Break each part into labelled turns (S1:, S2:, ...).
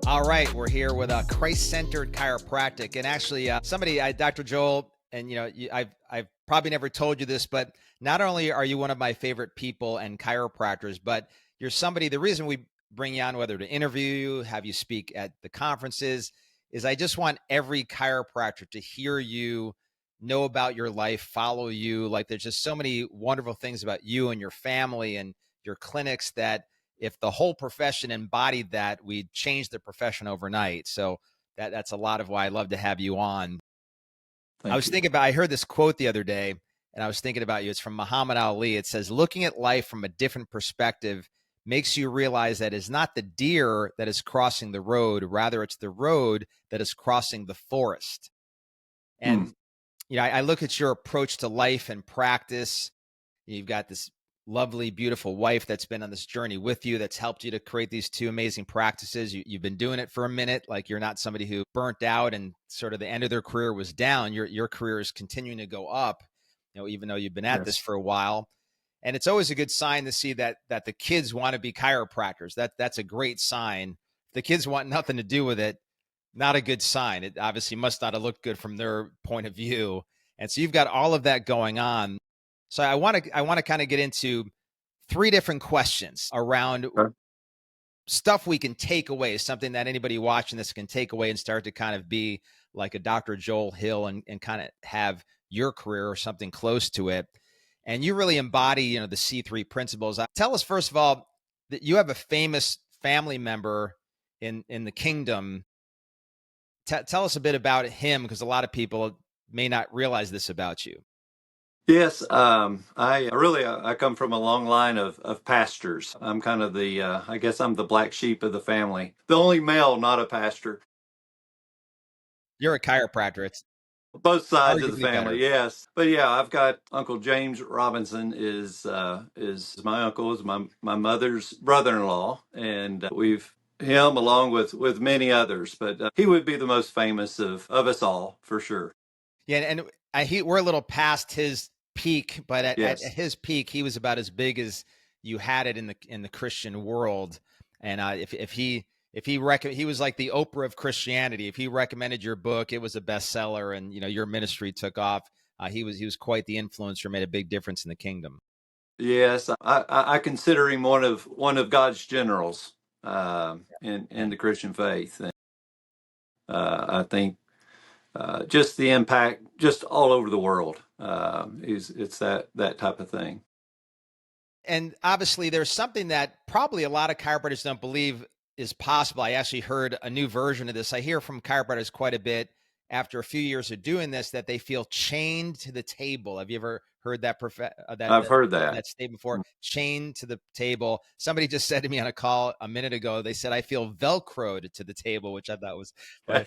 S1: All right, we're here with Christ Centered Chiropractic, and actually, Dr. Joel, and I've probably never told you this, but not only are you one of my favorite people and chiropractors, but you're somebody. The reason we bring you on, whether to interview you, have you speak at the conferences, is I just want every chiropractor to hear you, know about your life, follow you. Like, there's just so many wonderful things about you and your family and your clinics that if the whole profession embodied that, we'd change the profession overnight. So that's a lot of why I love to have you on.
S2: Thank you.
S1: I heard this quote the other day, and I was thinking about you. It's from Muhammad Ali. It says, looking at life from a different perspective makes you realize that it's not the deer that is crossing the road, rather it's the road that is crossing the forest.
S2: Hmm.
S1: And, I look at your approach to life and practice. You've got this lovely, beautiful wife that's been on this journey with you, that's helped you to create these two amazing practices. You've been doing it for a minute. Like, you're not somebody who burnt out and sort of the end of their career was down. Your career is continuing to go up, even though you've been at this
S2: Yes.
S1: for a while. And it's always a good sign to see that the kids want to be chiropractors. That's a great sign. If the kids want nothing to do with it, not a good sign. It obviously must not have looked good from their point of view. And so you've got all of that going on. So I want to kind of get into three different questions around
S2: Okay.
S1: stuff we can take away, something that anybody watching this can take away and start to kind of be like a Dr. Joel Hill and kind of have your career or something close to it. And you really embody, the C3 principles. Tell us, first of all, that you have a famous family member in the kingdom. Tell us a bit about him, because a lot of people may not realize this about you.
S2: Yes. I come from a long line of pastors. I'm kind of I guess I'm the black sheep of the family. The only male, not a pastor.
S1: You're a chiropractor. It's
S2: Both sides of the
S1: arguably
S2: family,
S1: better.
S2: yes. But yeah, I've got Uncle James Robinson is my uncle, is my mother's brother-in-law, and we've him along with many others, but he would be the most famous of us all for sure.
S1: Yeah, and we're a little past his peak, but at
S2: Yes.
S1: his peak, he was about as big as you had it in the Christian world. And he was like the Oprah of Christianity. If he recommended your book, it was a bestseller, and your ministry took off. He was quite the influencer, made a big difference in the kingdom.
S2: Yes, I consider him one of God's generals in
S1: Yeah.
S2: the Christian faith. And, I think just the impact just all over the world is it's that type of thing.
S1: And obviously, there's something that probably a lot of chiropractors don't believe is possible. I actually heard a new version of this. I hear from chiropractors quite a bit after a few years of doing this that they feel chained to the table. Have you ever heard
S2: I've heard that.
S1: that statement before? Chained to the table. Somebody just said to me on a call a minute ago. They said, "I feel velcroed to the table," which I thought was, but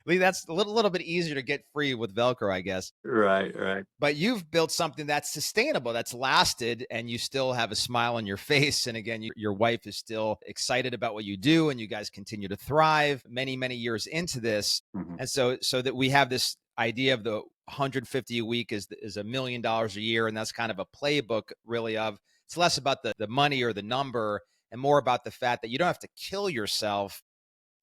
S1: Lee, that's a little bit easier to get free with Velcro, I guess.
S2: Right, right.
S1: But you've built something that's sustainable, that's lasted, and you still have a smile on your face. And again, your wife is still excited about what you do, and you guys continue to thrive many, many years into this.
S2: Mhm.
S1: And so that we have this idea of the 150 a week is $1 million a year. And that's kind of a playbook, really, of it's less about the money or the number and more about the fact that you don't have to kill yourself.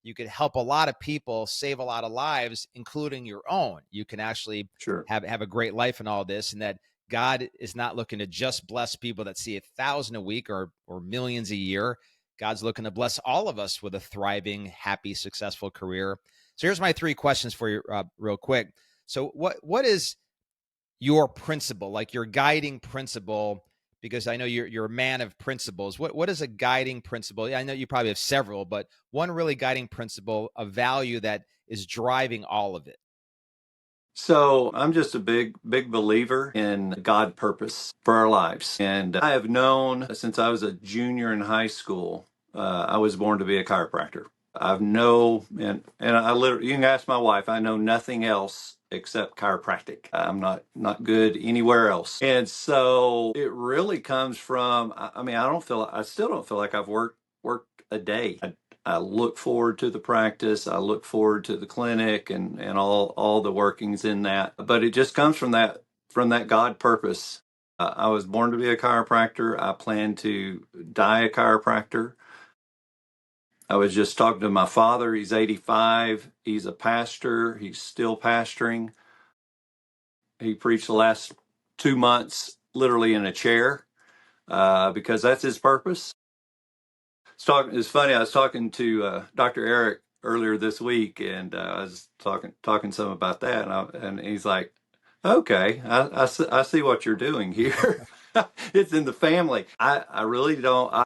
S1: You could help a lot of people, save a lot of lives, including your own. You can actually
S2: Sure.
S1: have a great life in all this, and that God is not looking to just bless people that see 1,000 a week or millions a year. God's looking to bless all of us with a thriving, happy, successful career. So here's my three questions for you, real quick. So what is your principle, like your guiding principle? Because I know you're a man of principles. What is a guiding principle? I know you probably have several, but one really guiding principle, a value that is driving all of it.
S2: So I'm just a big believer in God purpose for our lives. And I have known since I was a junior in high school, I was born to be a chiropractor. And I literally, you can ask my wife, I know nothing else except chiropractic. I'm not good anywhere else. And so it really comes from, I mean, I still don't feel like I've worked a day. I look forward to the practice. I look forward to the clinic and all the workings in that. But it just comes from that God purpose. I was born to be a chiropractor. I plan to die a chiropractor. I was just talking to my father. He's 85. He's a pastor. He's still pastoring. He preached the last 2 months literally in a chair because that's his purpose. It's funny. I was talking to Dr. Eric earlier this week, and I was talking some about that, and he's like, "Okay, I see what you're doing here. It's in the family." I really don't.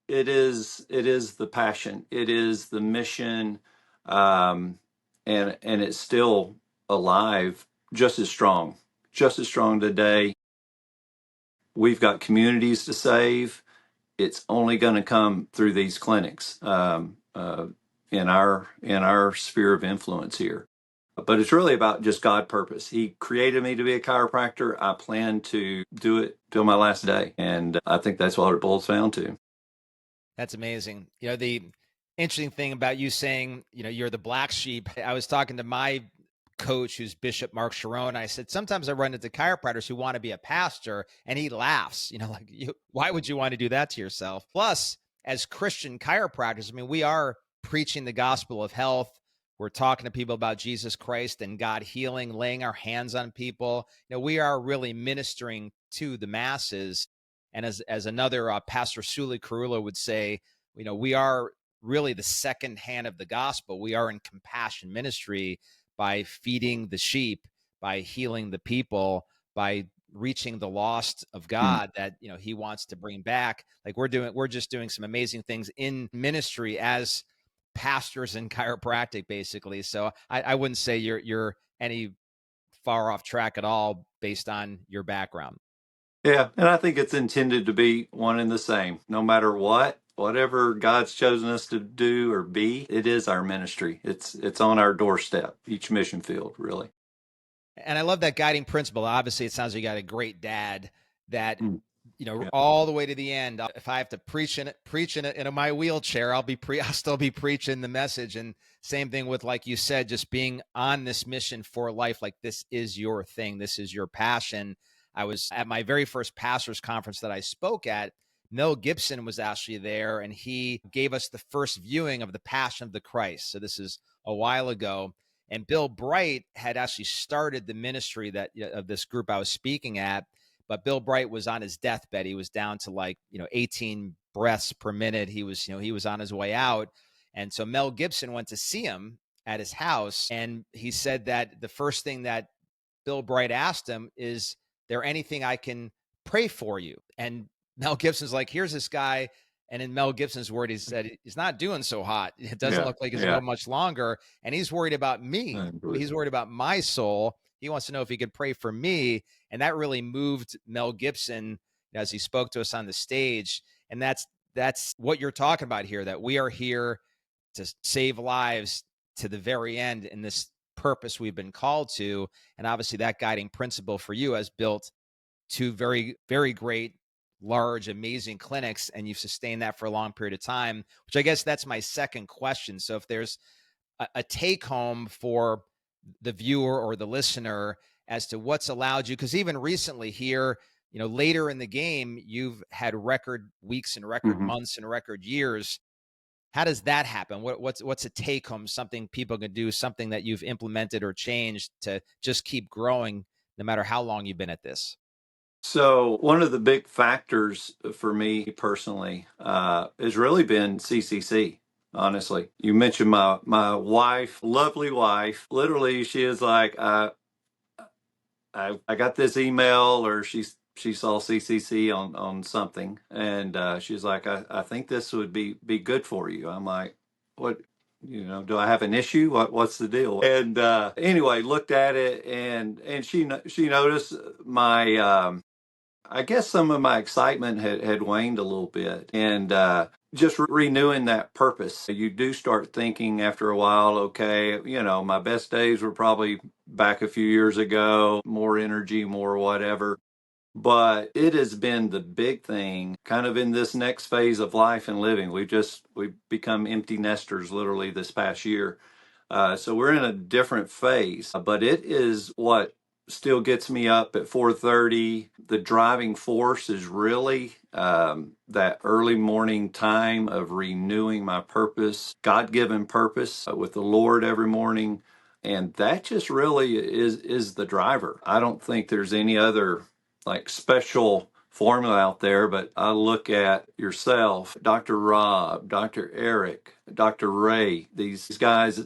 S2: It is the passion. It is the mission, um, and it's still alive, just as strong today. We've got communities to save. It's only going to come through these clinics in our sphere of influence here. But it's really about just God purpose. He created me to be a chiropractor. I plan to do it till my last day, and I think that's what it boils down to.
S1: That's amazing. The interesting thing about you saying, you're the black sheep. I was talking to my coach, who's Bishop Mark Sharon. I said, sometimes I run into chiropractors who want to be a pastor, and he laughs, like, why would you want to do that to yourself? Plus, as Christian chiropractors, I mean, we are preaching the gospel of health. We're talking to people about Jesus Christ and God healing, laying our hands on people. We are really ministering to the masses. And as another Pastor Suli Carullo would say, we are really the second hand of the gospel. We are in compassion ministry by feeding the sheep, by healing the people, by reaching the lost of
S2: Mm.
S1: God that He wants to bring back. Like we're just doing some amazing things in ministry as pastors in chiropractic, basically. So I wouldn't say you're any far off track at all based on your background.
S2: Yeah, and I think it's intended to be one and the same. No matter whatever God's chosen us to do or be, it is our ministry. It's on our doorstep, each mission field, really.
S1: And I love that guiding principle. Obviously, it sounds like you got a great dad that,
S2: Mm. Yeah.
S1: all the way to the end. If I have to preach in my wheelchair, I'll still be preaching the message. And same thing with, like you said, just being on this mission for life. Like, this is your thing. This is your passion. I was at my very first pastors conference that I spoke at. Mel Gibson was actually there, and he gave us the first viewing of the Passion of the Christ. So this is a while ago. And Bill Bright had actually started the ministry of this group I was speaking at, but Bill Bright was on his deathbed. He was down to 18 breaths per minute. He was on his way out. And so Mel Gibson went to see him at his house. And he said that the first thing that Bill Bright asked him, is there anything I can pray for you? And Mel Gibson's like, here's this guy. And in Mel Gibson's word, he said, he's not doing so hot. It doesn't
S2: Yeah.
S1: look like it's going to
S2: Yeah.
S1: go much longer. And he's worried about
S2: I
S1: me.
S2: agree.
S1: He's worried about my soul. He wants to know if he could pray for me. And that really moved Mel Gibson as he spoke to us on the stage. And that's what you're talking about here, that we are here to save lives to the very end in this purpose we've been called to. And obviously that guiding principle for you has built two very, very great, large, amazing clinics, and you've sustained that for a long period of time, which I guess that's my second question. So if there's a take home for the viewer or the listener as to what's allowed you, because even recently here, later in the game, you've had record weeks and record
S2: Hmm.
S1: months and record years. How does that happen? What's a take home, something people can do, something that you've implemented or changed to just keep growing no matter how long you've been at this?
S2: So one of the big factors for me personally has really been CCC. Honestly, you mentioned my wife, lovely wife. Literally, she is like, I got this email, or she saw CCC on something, and she's like, I think this would be good for you. I'm like, what? Do I have an issue? What's the deal? And anyway, looked at it, and she noticed my I guess some of my excitement had waned a little bit, and just renewing that purpose. You do start thinking after a while, okay, my best days were probably back a few years ago, more energy, more whatever. But it has been the big thing kind of in this next phase of life and living. We've become empty nesters literally this past year. So we're in a different phase, but it is what still gets me up at 4:30. The driving force is really that early morning time of renewing my purpose, God-given purpose with the Lord every morning. And that just really is the driver. I don't think there's any other like special formula out there, but I look at yourself, Dr. Rob, Dr. Eric, Dr. Ray, these guys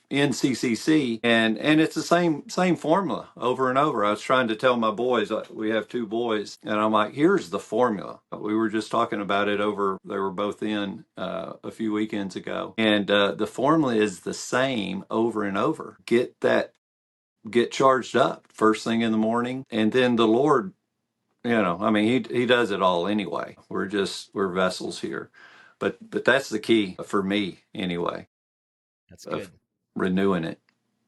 S2: in CCC, and it's the same formula over and over. I was trying to tell my boys, we have two boys, and I'm like, here's the formula. We were just talking about it over. They were both in a few weekends ago, and the formula is the same over and over. Get charged up first thing in the morning, and then the Lord, I mean, he does it all anyway. We're vessels here, but that's the key for me anyway,
S1: That's
S2: of
S1: good.
S2: renewing it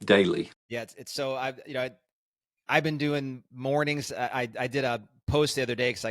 S2: daily.
S1: Yeah, it's so I've been doing mornings. I did a post the other day because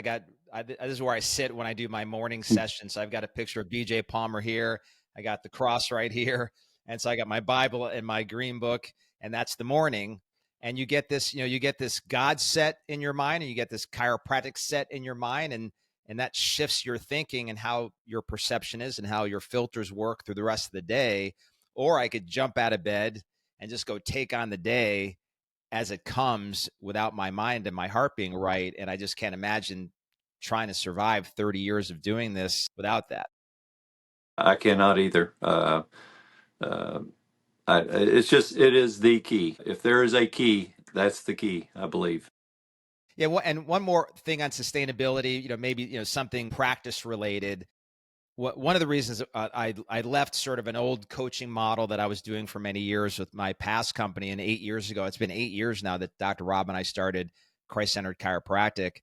S1: this is where I sit when I do my morning session. So I've got a picture of BJ Palmer here. I got the cross right here. And so I got my Bible and my green book, and that's the morning. And you get this God set in your mind, and you get this chiropractic set in your mind, and that shifts your thinking and how your perception is and how your filters work through the rest of the day. Or I could jump out of bed and just go take on the day as it comes without my mind and my heart being right. And I just can't imagine trying to survive 30 years of doing this without that.
S2: I cannot either. Uh, it is the key. If there is a key, that's the key, I believe.
S1: Yeah. Well, and one more thing on sustainability, maybe, something practice related. One of the reasons I left sort of an old coaching model that I was doing for many years with my past company, and 8 years ago, it's been 8 years now that Dr. Rob and I started Christ Centered Chiropractic,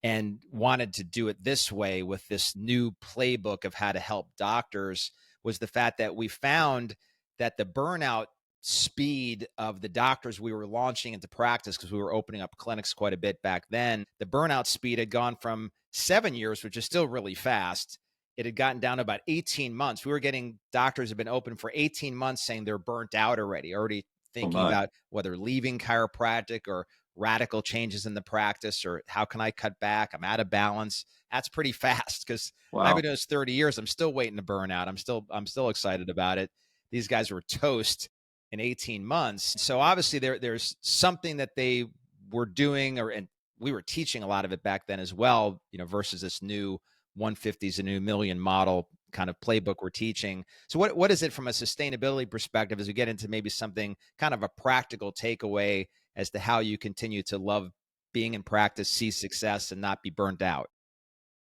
S1: and wanted to do it this way with this new playbook of how to help doctors, was the fact that we found that the burnout speed of the doctors we were launching into practice, because we were opening up clinics quite a bit back then, the burnout speed had gone from 7 years, which is still really fast. It had gotten down to about 18 months. We were getting doctors have been open for 18 months saying they're burnt out already
S2: Oh
S1: thinking
S2: my.
S1: about whether leaving chiropractic or radical changes in the practice, or how can I cut back? I'm out of balance. That's pretty fast because I've been
S2: Wow.
S1: doing this 30 years. I'm still waiting to burn out. I'm still excited about it. These guys were toast in 18 months. So obviously there's something that they were doing, and we were teaching a lot of it back then as well, versus this new 150s a new million model kind of playbook we're teaching. So what is it from a sustainability perspective as we get into maybe something kind of a practical takeaway as to how you continue to love being in practice, see success, and not be burnt out?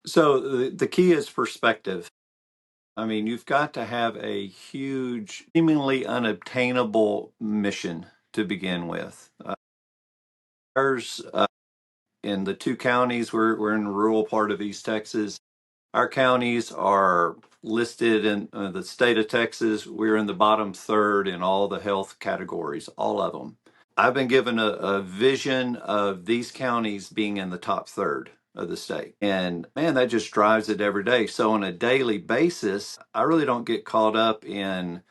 S2: So the key is perspective. I mean, you've got to have a huge, seemingly unobtainable mission to begin with. Ours in the two counties, we're in the rural part of East Texas. Our counties are listed in the state of Texas. We're in the bottom third in all the health categories, all of them. I've been given a vision of these counties being in the top third of the state. And man, that just drives it every day. So on a daily basis, I really don't get caught up in,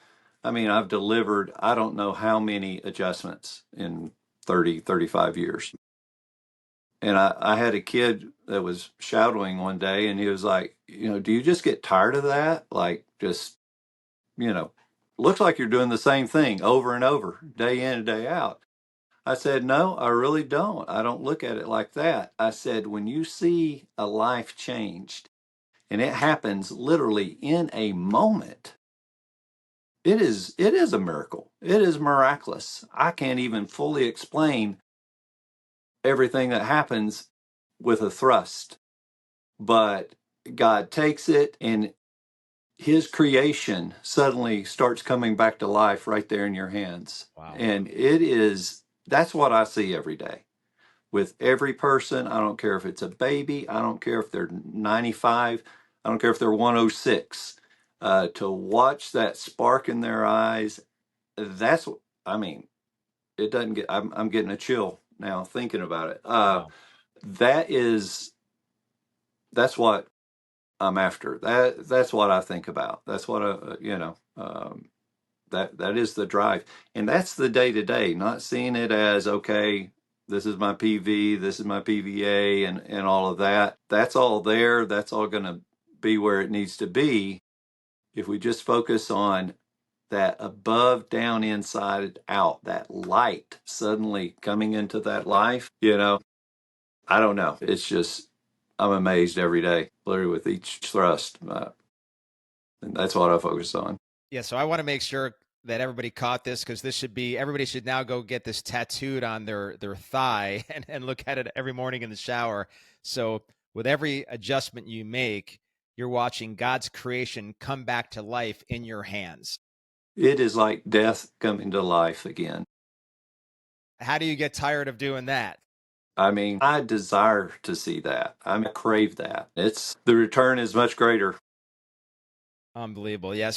S2: I mean, I've delivered, I don't know how many adjustments in 35 years. And I had a kid that was shadowing one day, and he was like, do you just get tired of that? Like, just, you know, looks like you're doing the same thing over and over, day in and day out. I said, no, I really don't. I don't look at it like that. I said, when you see a life changed, and it happens literally in a moment, it is a miracle. It is miraculous. I can't even fully explain everything that happens with a thrust, but God takes it, and his creation suddenly starts coming back to life right there in your hands.
S1: Wow.
S2: And that's what I see every day with every person. I don't care if it's a baby. I don't care if they're 95. I don't care if they're 106. To watch that spark in their eyes, that's what I mean. It doesn't get. I'm getting a chill now thinking about it.
S1: Wow.
S2: That is that's what I'm after. That's what I think about. That's what That is the drive. And that's the day to day, not seeing it as, okay, this is my PV, this is my PVA, and all of that. That's all there. That's all going to be where it needs to be. If we just focus on that above, down, inside, out, that light suddenly coming into that life, I don't know. It's just, I'm amazed every day, literally with each thrust. And that's what I focus on.
S1: Yeah, so I want to make sure that everybody caught this, because this should be everybody should now go get this tattooed on their thigh and look at it every morning in the shower. So with every adjustment you make, you're watching God's creation come back to life in your hands.
S2: It is like death coming to life again.
S1: How do you get tired of doing that?
S2: I mean, I desire to see that. I crave that. It's the return is much greater
S1: Unbelievable. Yeah.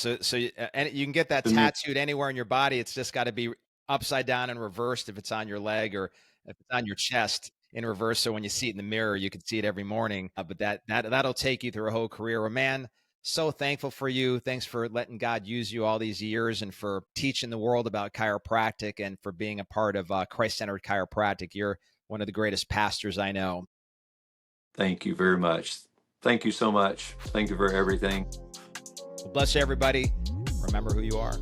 S1: And you can get that
S2: to me.
S1: tattooed anywhere in your body. It's just got to be upside down and reversed if it's on your leg, or if it's on your chest in reverse. So when you see it in the mirror, you can see it every morning. But that'll take you through a whole career. Well, man, so thankful for you. Thanks for letting God use you all these years, and for teaching the world about chiropractic, and for being a part of Christ Centered Chiropractic. You're one of the greatest pastors I know.
S2: Thank you very much. Thank you so much. Thank you for everything.
S1: Well, bless everybody. Remember who you are.